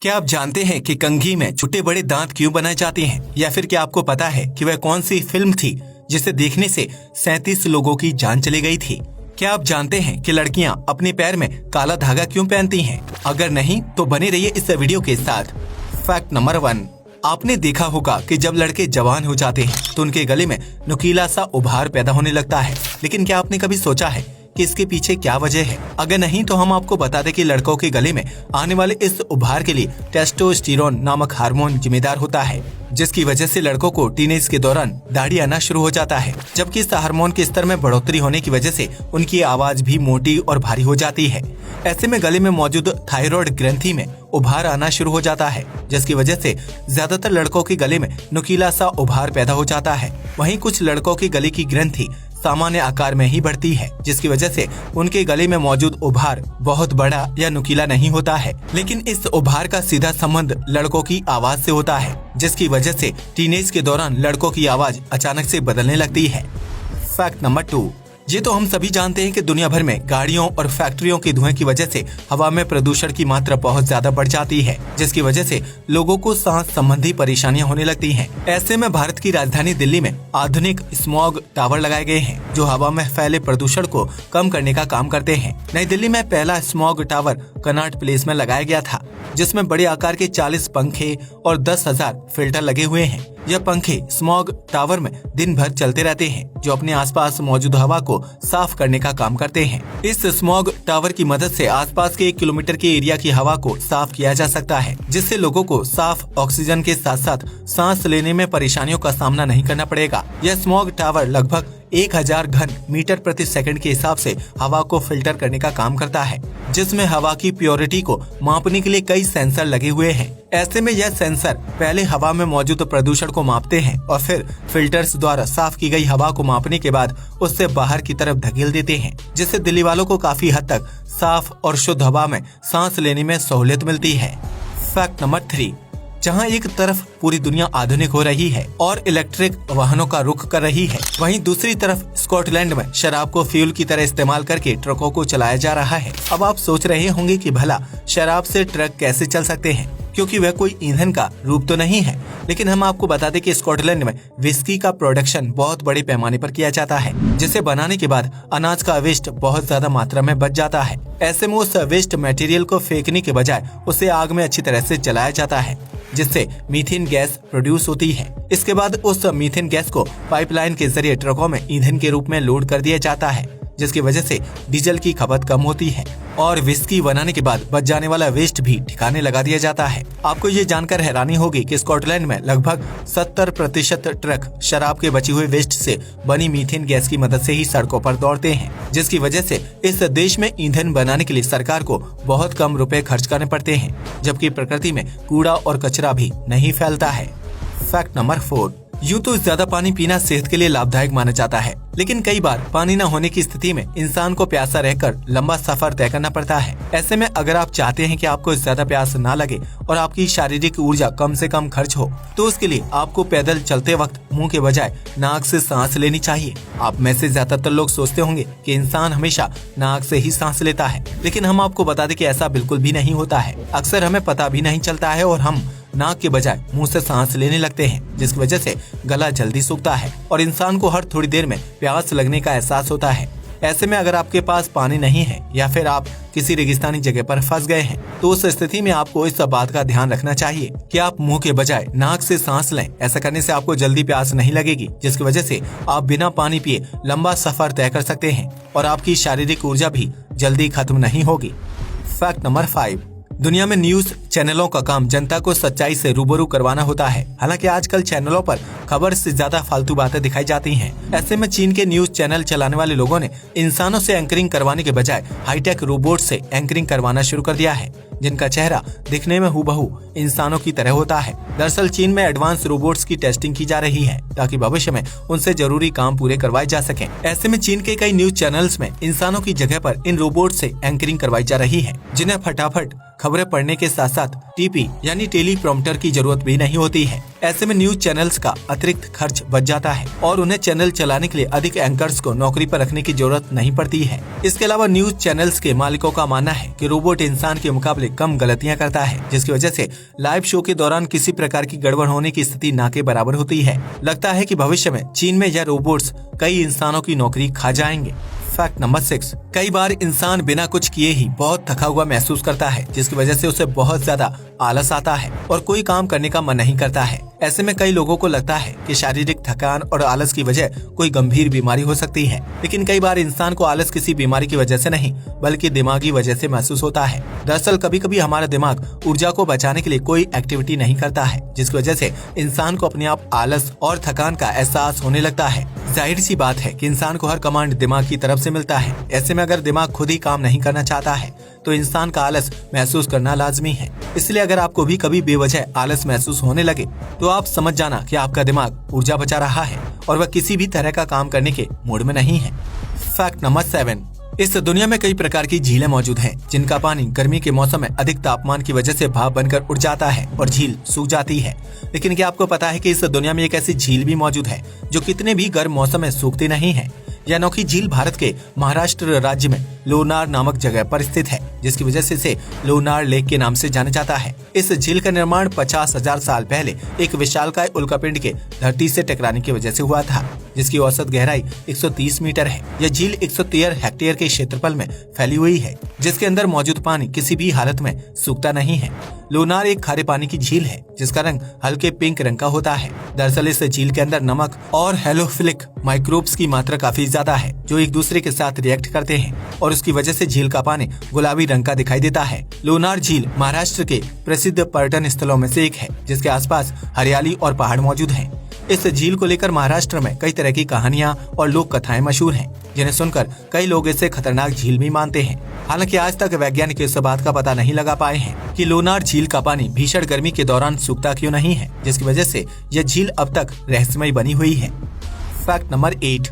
क्या आप जानते हैं कि कंघी में छोटे बड़े दांत क्यों बनाए जाते हैं, या फिर क्या आपको पता है कि वह कौन सी फिल्म थी जिसे देखने से 37 लोगों की जान चली गई थी? क्या आप जानते हैं कि लड़कियां अपने पैर में काला धागा क्यों पहनती हैं? अगर नहीं तो बने रहिए इस वीडियो के साथ। फैक्ट नंबर 1, आपने देखा होगा कि जब लड़के जवान हो जाते हैं तो उनके गले में नुकीला सा उभार पैदा होने लगता है, लेकिन क्या आपने कभी सोचा है कि इसके पीछे क्या वजह है? अगर नहीं तो हम आपको बता दें कि लड़कों के गले में आने वाले इस उभार के लिए टेस्टोस्टेरोन नामक हार्मोन जिम्मेदार होता है, जिसकी वजह से लड़कों को टीनेज के दौरान दाढ़ी आना शुरू हो जाता है। जबकि इस हार्मोन के स्तर में बढ़ोतरी होने की वजह से उनकी आवाज भी मोटी और भारी हो जाती है। ऐसे में गले में मौजूद थायराइड ग्रंथि में उभार आना शुरू हो जाता है, जिसकी वजह से ज्यादातर लड़कों के गले में नुकीला सा उभार पैदा हो जाता है। वहीं कुछ लड़कों के गले की ग्रंथि सामान्य आकार में ही बढ़ती है, जिसकी वजह से उनके गले में मौजूद उभार बहुत बड़ा या नुकीला नहीं होता है। लेकिन इस उभार का सीधा संबंध लड़कों की आवाज से होता है, जिसकी वजह से टीनेज के दौरान लड़कों की आवाज अचानक से बदलने लगती है। फैक्ट नंबर 2, ये तो हम सभी जानते हैं कि दुनिया भर में गाड़ियों और फैक्ट्रियों के धुएं की वजह से हवा में प्रदूषण की मात्रा बहुत ज्यादा बढ़ जाती है, जिसकी वजह से लोगों को सांस संबंधी परेशानियां होने लगती हैं। ऐसे में भारत की राजधानी दिल्ली में आधुनिक स्मॉग टावर लगाए गए हैं, जो हवा में फैले प्रदूषण को कम करने का काम करते हैं। नई दिल्ली में पहला स्मॉग टावर कनॉट प्लेस में लगाया गया था, जिसमें बड़े आकार के 40 पंखे और 10,000 फिल्टर लगे हुए हैं। यह पंखे स्मॉग टावर में दिन भर चलते रहते हैं, जो अपने आसपास मौजूद हवा को साफ करने का काम करते हैं। इस स्मॉग टावर की मदद से आसपास के 1 किलोमीटर के एरिया की हवा को साफ किया जा सकता है, जिससे लोगों को साफ ऑक्सीजन के साथ साथ सांस लेने में परेशानियों का सामना नहीं करना पड़ेगा। यह स्मॉग टावर लगभग 1000 घन मीटर प्रति सेकंड के हिसाब से हवा को फिल्टर करने का काम करता है, जिसमें हवा की प्योरिटी को मापने के लिए कई सेंसर लगे हुए हैं। ऐसे में यह सेंसर पहले हवा में मौजूद प्रदूषण को मापते हैं और फिर फिल्टर्स द्वारा साफ की गई हवा को मापने के बाद उससे बाहर की तरफ धकेल देते हैं, जिससे दिल्ली वालों को काफी हद तक साफ और शुद्ध हवा में सांस लेने में सहूलियत मिलती है। फैक्ट नंबर 3, जहां एक तरफ पूरी दुनिया आधुनिक हो रही है और इलेक्ट्रिक वाहनों का रुख कर रही है, वहीं दूसरी तरफ स्कॉटलैंड में शराब को फ्यूल की तरह इस्तेमाल करके ट्रकों को चलाया जा रहा है। अब आप सोच रहे होंगे कि भला शराब से ट्रक कैसे चल सकते हैं, क्योंकि वह कोई ईंधन का रूप तो नहीं है। लेकिन हम आपको बता दें कि स्कॉटलैंड में विस्की का प्रोडक्शन बहुत बड़े पैमाने पर किया जाता है, जिसे बनाने के बाद अनाज का वेस्ट बहुत ज्यादा मात्रा में बच जाता है। ऐसे में उस वेस्ट मटेरियल को फेंकने के बजाय उसे आग में अच्छी तरह से जलाया जाता है, जिससे मीथेन गैस प्रोड्यूस होती है। इसके बाद उस मीथेन गैस को पाइपलाइन के जरिए ट्रकों में ईंधन के रूप में लोड कर दिया जाता है, जिसकी वजह से डीजल की खपत कम होती है और विस्की बनाने के बाद बच जाने वाला वेस्ट भी ठिकाने लगा दिया जाता है। आपको ये जानकर हैरानी होगी कि स्कॉटलैंड में लगभग 70% ट्रक शराब के बची हुई वेस्ट से बनी मीथेन गैस की मदद से ही सड़कों पर दौड़ते हैं, जिसकी वजह से इस देश में ईंधन बनाने के लिए सरकार को बहुत कम रुपए खर्च करने पड़ते हैं, जबकि प्रकृति में कूड़ा और कचरा भी नहीं फैलता है। फैक्ट नंबर 4, यूँ तो ज्यादा पानी पीना सेहत के लिए लाभदायक माना जाता है, लेकिन कई बार पानी न होने की स्थिति में इंसान को प्यासा रहकर लंबा सफर तय करना पड़ता है। ऐसे में अगर आप चाहते हैं कि आपको ज्यादा प्यास ना लगे और आपकी शारीरिक ऊर्जा कम से कम खर्च हो, तो उसके लिए आपको पैदल चलते वक्त मुंह के बजाय नाक से सांस लेनी चाहिए। आप में से ज्यादातर लोग सोचते होंगे कि इंसान हमेशा नाक से ही सांस लेता है, लेकिन हम आपको बता दें कि ऐसा बिल्कुल भी नहीं होता है। अक्सर हमें पता भी नहीं चलता है और हम नाक के बजाय मुंह से सांस लेने लगते हैं, जिसकी वजह से गला जल्दी सूखता है और इंसान को हर थोड़ी देर में प्यास लगने का एहसास होता है। ऐसे में अगर आपके पास पानी नहीं है या फिर आप किसी रेगिस्तानी जगह पर फंस गए हैं, तो उस स्थिति में आपको इस बात का ध्यान रखना चाहिए कि आप मुंह के बजाय नाक से सांस लें। ऐसा करने से आपको जल्दी प्यास नहीं लगेगी, जिसकी वजह से आप बिना पानी पिए लंबा सफर तय कर सकते हैं और आपकी शारीरिक ऊर्जा भी जल्दी खत्म नहीं होगी। फैक्ट नंबर 5, दुनिया में न्यूज चैनलों का काम जनता को सच्चाई से रूबरू करवाना होता है। हालांकि आजकल चैनलों पर खबर से ज्यादा फालतू बातें दिखाई जाती हैं। ऐसे में चीन के न्यूज चैनल चलाने वाले लोगों ने इंसानों से एंकरिंग करवाने के बजाय हाईटेक रोबोट से एंकरिंग करवाना शुरू कर दिया है, जिनका चेहरा दिखने में हूबहू इंसानों की तरह होता है। दरअसल चीन में एडवांस रोबोट्स की टेस्टिंग की जा रही है, ताकि भविष्य में उनसे जरूरी काम पूरे करवाए जा सकें। ऐसे में चीन के कई न्यूज चैनल्स में इंसानों की जगह पर इन रोबोट से एंकरिंग करवाई जा रही है, जिन्हें फटाफट खबरें पढ़ने के साथ साथ टीपी यानी टेली प्रॉम्प्टर की जरूरत भी नहीं होती है। ऐसे में न्यूज चैनल्स का अतिरिक्त खर्च बच जाता है और उन्हें चैनल चलाने के लिए अधिक एंकर्स को नौकरी पर रखने की जरूरत नहीं पड़ती है। इसके अलावा न्यूज चैनल्स के मालिकों का मानना है कि रोबोट इंसान के मुकाबले कम गलतियां करता है, जिसकी वजह से लाइव शो के दौरान किसी प्रकार की गड़बड़ होने की स्थिति ना के बराबर होती है। लगता है कि भविष्य में चीन में यह रोबोट्स कई इंसानों की नौकरी खा जाएंगे। फैक्ट नंबर 6, कई बार इंसान बिना कुछ किए ही बहुत थका हुआ महसूस करता है, जिसकी वजह से उसे बहुत ज्यादा आलस आता है और कोई काम करने का मन नहीं करता है। ऐसे में कई लोगों को लगता है कि शारीरिक थकान और आलस की वजह कोई गंभीर बीमारी हो सकती है, लेकिन कई बार इंसान को आलस किसी बीमारी की वजह से नहीं बल्कि दिमागी वजह से महसूस होता है। दरअसल कभी कभी हमारा दिमाग ऊर्जा को बचाने के लिए कोई एक्टिविटी नहीं करता है, जिसकी वजह से इंसान को अपने आप आलस और थकान का एहसास होने लगता है। जाहिर सी बात है कि इंसान को हर कमांड दिमाग की तरफ से मिलता है। ऐसे में अगर दिमाग खुद ही काम नहीं करना चाहता है तो इंसान का आलस महसूस करना लाजमी है। इसलिए अगर आपको भी कभी बेवजह आलस महसूस होने लगे तो आप समझ जाना कि आपका दिमाग ऊर्जा बचा रहा है और वह किसी भी तरह का काम करने के मूड में नहीं है। फैक्ट नंबर 7, इस दुनिया में कई प्रकार की झीलें मौजूद हैं, जिनका पानी गर्मी के मौसम में अधिक तापमान की वजह से भाप बनकर उड़ जाता है और झील सूख जाती है। लेकिन क्या आपको पता है कि इस दुनिया में एक ऐसी झील भी मौजूद है जो कितने भी गर्म मौसम में सूखती नहीं है। यह अनोखी झील भारत के महाराष्ट्र राज्य में लोनार नामक जगह पर स्थित है, जिसकी वजह से इसे लोनार लेक के नाम से जाना जाता है। इस झील का निर्माण 50,000 साल पहले एक विशालकाय उल्कापिंड के धरती से टकराने की वजह से हुआ था, जिसकी औसत गहराई 130 मीटर है। यह झील 113 हेक्टेयर के क्षेत्रफल में फैली हुई है, जिसके अंदर मौजूद पानी किसी भी हालत में सूखता नहीं है। लोनार एक खारे पानी की झील है जिसका रंग हल्के पिंक रंग का होता है। दरअसल इस झील के अंदर नमक और हेलोफिलिक माइक्रोब्स की मात्रा काफी ज्यादा है, जो एक दूसरे के साथ रिएक्ट करते हैं और उसकी वजह से झील का पानी गुलाबी रंग का दिखाई देता है। लोनार झील महाराष्ट्र के प्रसिद्ध पर्यटन स्थलों में से एक है, जिसके आसपास हरियाली और पहाड़ मौजूद हैं। इस झील को लेकर महाराष्ट्र में कई तरह की कहानियां और लोक कथाएं मशहूर हैं, जिन्हें सुनकर कई लोग इसे खतरनाक झील भी मानते हैं। हालांकि आज तक वैज्ञानिक इस बात का पता नहीं लगा पाए हैं कि लोनार झील का पानी भीषण गर्मी के दौरान सूखता क्यों नहीं है, जिसकी वजह से यह झील अब तक रहस्यमय बनी हुई है। फैक्ट नंबर 8,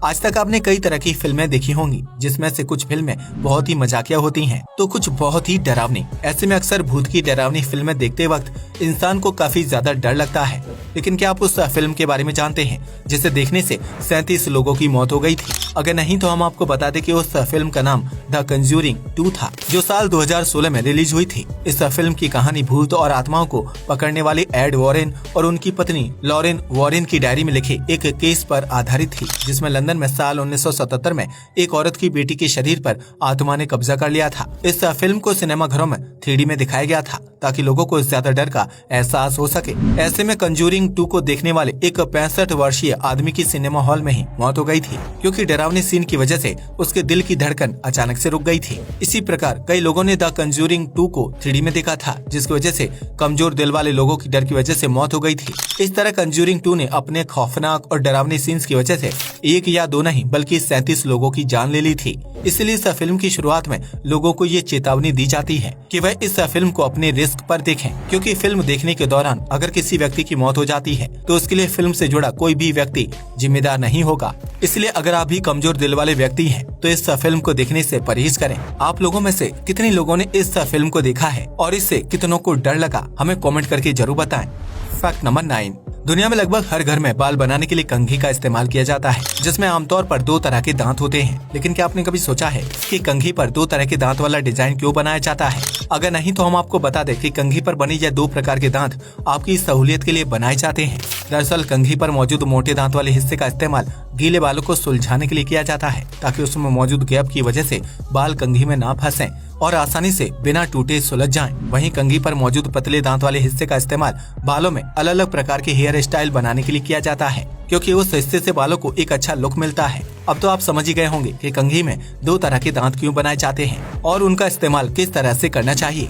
आज तक आपने कई तरह की फिल्में देखी होंगी, जिसमें से कुछ फिल्में बहुत ही मजाकिया होती हैं, तो कुछ बहुत ही डरावनी। ऐसे में अक्सर भूत की डरावनी फिल्में देखते वक्त इंसान को काफी ज्यादा डर लगता है। लेकिन क्या आप उस फिल्म के बारे में जानते हैं जिसे देखने से 37 लोगों की मौत हो गई थी? अगर नहीं तो हम आपको बता दें कि उस फिल्म का नाम द कंज्यूरिंग 2 था, जो साल 2016 में रिलीज हुई थी। इस फिल्म की कहानी भूत और आत्माओं को पकड़ने वाले एड वॉरेन और उनकी पत्नी लॉरेन वॉरेन की डायरी में लिखे एक केस पर आधारित थी, जिसमें लंदन में साल 1977 में एक औरत की बेटी के शरीर पर आत्मा ने कब्जा कर लिया था। इस फिल्म को सिनेमाघरों में 3D में दिखाया गया था ताकि लोगों को ज्यादा डर का एहसास हो सके। ऐसे में कंज्यूरिंग 2 को देखने वाले एक 65 वर्षीय आदमी की सिनेमा हॉल में ही मौत हो गई थी, क्योंकि डरावनी सीन की वजह से उसके दिल की धड़कन अचानक से रुक गई थी। इसी प्रकार कई लोगों ने द कंज्यूरिंग 2 को 3D में देखा था, जिसकी वजह से कमजोर दिल वाले लोगों की डर की वजह से मौत हो गई थी। इस तरह कंज्यूरिंग 2 ने अपने खौफनाक और डरावनी सीन्स की वजह से एक या दो नहीं बल्कि 37 लोगों की जान ले ली थी। इसलिए इस फिल्म की शुरुआत में लोगों को ये चेतावनी दी जाती है कि वह इस फिल्म को अपने रिस्क पर देखें, क्योंकि फिल्म देखने के दौरान अगर किसी व्यक्ति की मौत हो जाती है तो उसके लिए फिल्म से जुड़ा कोई भी व्यक्ति जिम्मेदार नहीं होगा। इसलिए अगर आप भी कमजोर दिल वाले व्यक्ति हैं तो इस फिल्म को देखने से परहेज करें। आप लोगों में से कितने लोगों ने इस फिल्म को देखा है और इससे कितनों को डर लगा, हमें कमेंट करके जरूर बताएं। फैक्ट नंबर 9, दुनिया में लगभग हर घर में बाल बनाने के लिए कंघी का इस्तेमाल किया जाता है, जिसमें आमतौर पर 2 तरह के दांत होते हैं। लेकिन क्या आपने कभी सोचा है कि कंघी पर 2 तरह के दांत वाला डिजाइन क्यों बनाया जाता है? अगर नहीं तो हम आपको बता दें कि कंघी पर बनी यह 2 प्रकार के दांत आपकी सहूलियत के लिए बनाए जाते हैं। दरअसल कंघी पर मौजूद मोटे दांत वाले हिस्से का इस्तेमाल गीले बालों को सुलझाने के लिए किया जाता है, ताकि उसमें मौजूद गैप की वजह से बाल कंघी में ना फंसें और आसानी से बिना टूटे सुलझ जाएं। वहीं कंघी पर मौजूद पतले दांत वाले हिस्से का इस्तेमाल बालों में अलग अलग प्रकार के हेयर स्टाइल बनाने के लिए किया जाता है, क्योंकि उस हिस्से से बालों को एक अच्छा लुक मिलता है। अब तो आप समझ ही गए होंगे कि कंघी में 2 तरह के दांत क्यों बनाए जाते हैं और उनका इस्तेमाल किस तरह से करना चाहिए।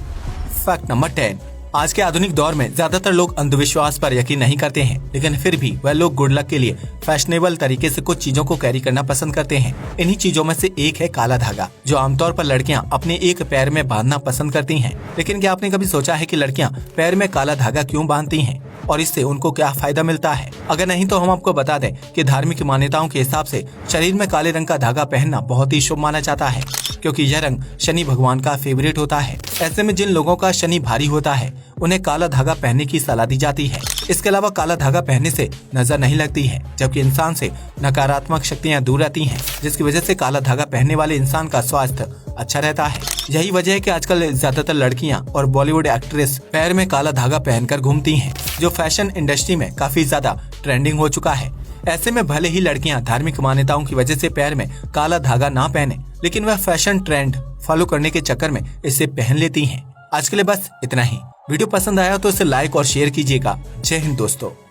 फैक्ट नंबर 10, आज के आधुनिक दौर में ज्यादातर लोग अंधविश्वास पर यकीन नहीं करते हैं, लेकिन फिर भी वह लोग गुड लक के लिए फैशनेबल तरीके से कुछ चीजों को कैरी करना पसंद करते हैं। इन्हीं चीजों में से एक है काला धागा, जो आमतौर पर लड़कियां अपने एक पैर में बांधना पसंद करती हैं। लेकिन क्या आपने कभी सोचा है कि लड़कियां पैर में काला धागा क्यों बांधती हैं? और इससे उनको क्या फायदा मिलता है। अगर नहीं तो हम आपको बता दें कि धार्मिक मान्यताओं के हिसाब से शरीर में काले रंग का धागा पहनना बहुत ही शुभ माना जाता है, क्योंकि यह रंग शनि भगवान का फेवरेट होता है। ऐसे में जिन लोगों का शनि भारी होता है उन्हें काला धागा पहनने की सलाह दी जाती है। इसके अलावा काला धागा पहनने से नजर नहीं लगती है, जबकि इंसान से नकारात्मक शक्तियां दूर रहती हैं, जिसकी वजह से काला धागा पहनने वाले इंसान का स्वास्थ्य अच्छा रहता है। यही वजह है कि आजकल ज्यादातर लड़कियां और बॉलीवुड एक्ट्रेस पैर में काला धागा पहनकर घूमती हैं, जो फैशन इंडस्ट्री में काफी ज्यादा ट्रेंडिंग हो चुका है। ऐसे में भले ही लड़कियां धार्मिक मान्यताओं की वजह से पैर में काला धागा ना पहने, लेकिन वह फैशन ट्रेंड फॉलो करने के चक्कर में इसे पहन लेती हैं। आज के लिए बस इतना ही। वीडियो पसंद आया तो इसे लाइक और शेयर कीजिएगा। जय हिंद दोस्तों।